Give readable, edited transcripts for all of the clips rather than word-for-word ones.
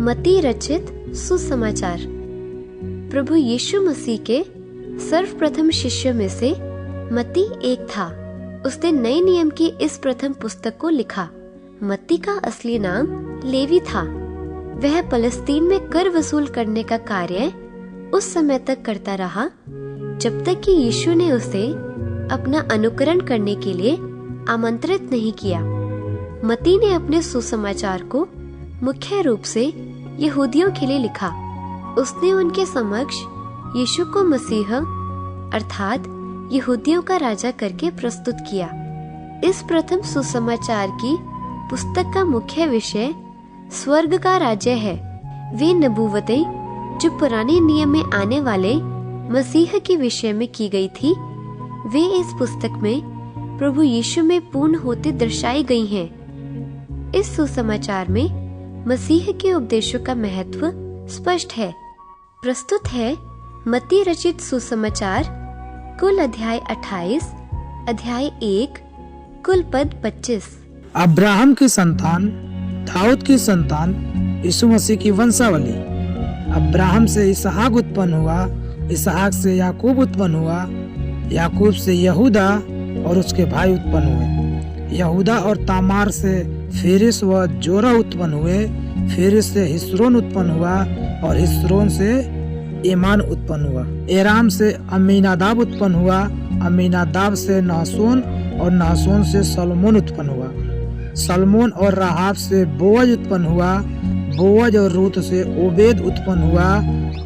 मत्ती रचित सुसमाचार। प्रभु यीशु मसीह के सर्वप्रथम शिष्यों में से मत्ती एक था। उसने नए नियम की इस प्रथम पुस्तक को लिखा। मत्ती का असली नाम लेवी था। वह फलस्तीन में कर वसूल करने का कार्य उस समय तक करता रहा जब तक कि यीशु ने उसे अपना अनुकरण करने के लिए आमंत्रित नहीं किया। मत्ती ने अपने सुसमाचार को मुख्य रूप से यहूदियों के लिए लिखा। उसने उनके समक्ष यीशु को मसीह अर्थात यहूदियों का राजा करके प्रस्तुत किया। इस प्रथम सुसमाचार की पुस्तक का मुख्य विषय स्वर्ग का राज्य है। वे नबूवतें जो पुराने नियम में आने वाले मसीह के विषय में की गई थी, वे इस पुस्तक में प्रभु यीशु में पूर्ण होते दर्शाई गई हैं। इस सुसमाचार में मसीह के उपदेशों का महत्व स्पष्ट है। प्रस्तुत है मत्ती रचित सुसमाचार, कुल अध्याय 28, अध्याय 1, कुल पद 25। अब्राहम की संतान, दाऊद की संतान, यीशु मसीह की वंशावली। अब्राहम से इसहाक उत्पन्न हुआ, इसहाक से याकूब उत्पन्न हुआ, याकूब से यहूदा और उसके भाई उत्पन्न हुए। यहूदा और तामार से फेरिस व जोरा उत्पन्न हुए। फेरिस से हिस्रोन उत्पन्न हुआ और हिस्रोन से एमान उत्पन्न हुआ। एराम से अम्मीनादाब उत्पन्न हुआ। अम्मीनादाब से नहसोन और नहसोन से सलमोन उत्पन्न हुआ। सलमोन और राहाब से बोअज उत्पन्न हुआ। बोअज और रूत से ओबेद उत्पन्न हुआ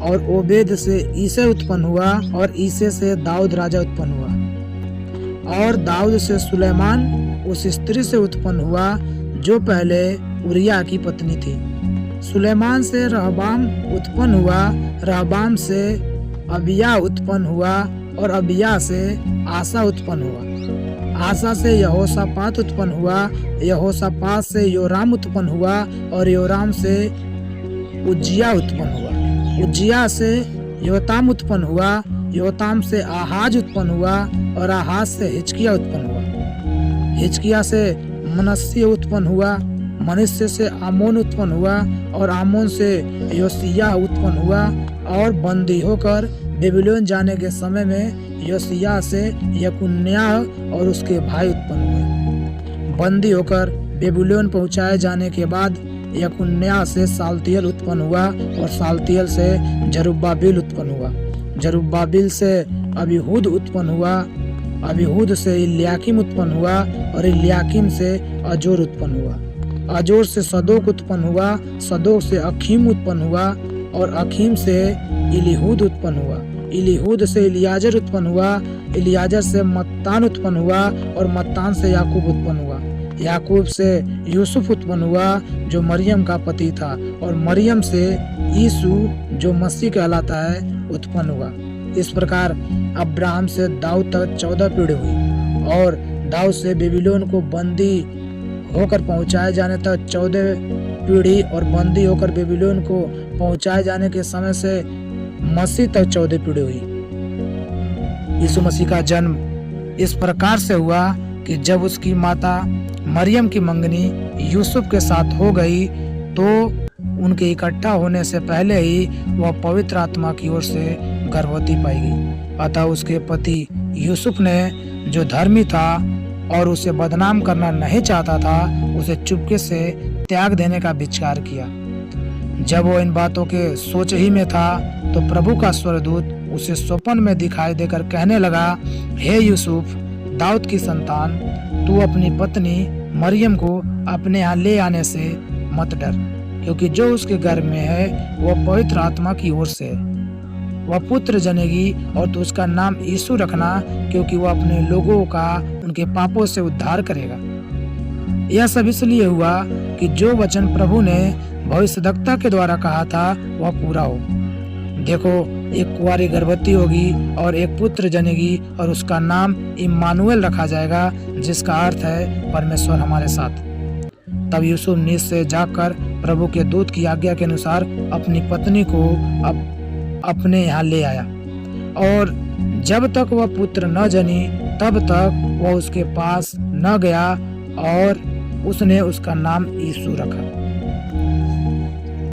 और ओबेद से ईसे उत्पन्न हुआ और ईसे से दाऊद राजा उत्पन्न हुआ। और दाऊद से सुलेमान उस स्त्री से उत्पन्न हुआ जो पहले उरिया की पत्नी थी। सुलेमान से रहबाम उत्पन्न हुआ। रहबाम से अबिया उत्पन्न हुआ और अबिया से आसा उत्पन्न हुआ। आसा से यहोशापात उत्पन्न हुआ। यहोशापात से योराम उत्पन्न हुआ और योराम से उज्जिया उत्पन्न हुआ। उज्जिया से योताम उत्पन्न हुआ। योताम से आहाज उत्पन्न हुआ और आहाज से हिजकिया उत्पन्न हुआ। हिजकिया से मनस्से उत्पन्न हुआ। मनस्से से आमोन उत्पन्न हुआ और आमोन से योसिय्याह उत्पन्न हुआ। और बंदी होकर बेबीलोन जाने के समय में योसिय्याह से यकुन्याह और उसके भाई उत्पन्न हुए। बंदी होकर बेबीलोन पहुंचाए जाने के बाद यकुन्याह से सालतियल उत्पन्न हुआ और सालतियल से जरुब्बाबिल उत्पन्न हुआ। जरुब्बाबिल से अबीहूद उत्पन्न हुआ। अबीहूद से इल्याकीम उत्पन्न हुआ और इल्याकीम से अजोर उत्पन्न हुआ। अजोर से सदोक उत्पन्न हुआ। सदोक से अखीम उत्पन्न हुआ और अखीम से इलीहूद उत्पन्न हुआ। इलीहूद से इलियाजर उत्पन्न हुआ। इलियाजर से मत्तान उत्पन्न हुआ और मत्तान से याकूब उत्पन्न हुआ। याकूब से यूसुफ उत्पन्न हुआ जो मरियम का पति था और मरियम से यीशु जो मसीह कहलाता है उत्पन्न हुआ। इस प्रकार अब्राहम से दाऊद तक 14 पीढ़ी हुई और दाऊद से बेबीलोन को बंदी होकर पहुंचाए जाने तक 14 पीढ़ी और बंदी होकर बेबीलोन को पहुंचाए जाने के समय से मसीह तक 14 पीढ़ी हुई। यीशु मसीह का जन्म इस प्रकार से हुआ कि जब उसकी माता मरियम की मंगनी यूसुफ के साथ हो गई तो उनके इकट्ठा होने से पहले ही वह पवित्र आत्मा की ओर से गर्भवती पाई गई। अतः उसके पति यूसुफ ने जो धर्मी था और उसे बदनाम करना नहीं चाहता था, उसे चुपके से त्याग देने का विचार किया। जब वो इन बातों के सोच ही में था तो प्रभु का स्वर्गदूत उसे स्वप्न में दिखाई देकर कहने लगा, हे यूसुफ, दाऊद की संतान, तू अपनी पत्नी मरियम को अपने यहाँ ले आने से मत डर, क्योंकि जो उसके गर्भ में है वह पवित्र आत्मा की ओर से है। वह पुत्र जनेगी और तू उसका नाम यीशु रखना, क्योंकि वह अपने लोगों का उनके पापों से उद्धार करेगा। यह सब इसलिए हुआ कि जो वचन प्रभु ने भविष्यद्वक्ता के द्वारा कहा था वह पूरा हो। देखो, एक कुंवारी गर्भवती होगी और एक पुत्र जनेगी और उसका नाम इम्मानुएल रखा जाएगा, जिसका अर्थ है परमेश्वर हमारे साथ। तब यूसुफ नींद से जागकर प्रभु के दूत की आज्ञा के अनुसार अपनी पत्नी को अपने यहाँ ले आया और जब तक वह पुत्र न जनी तब तक वह उसके पास न गया और उसने उसका नाम यीशु रखा।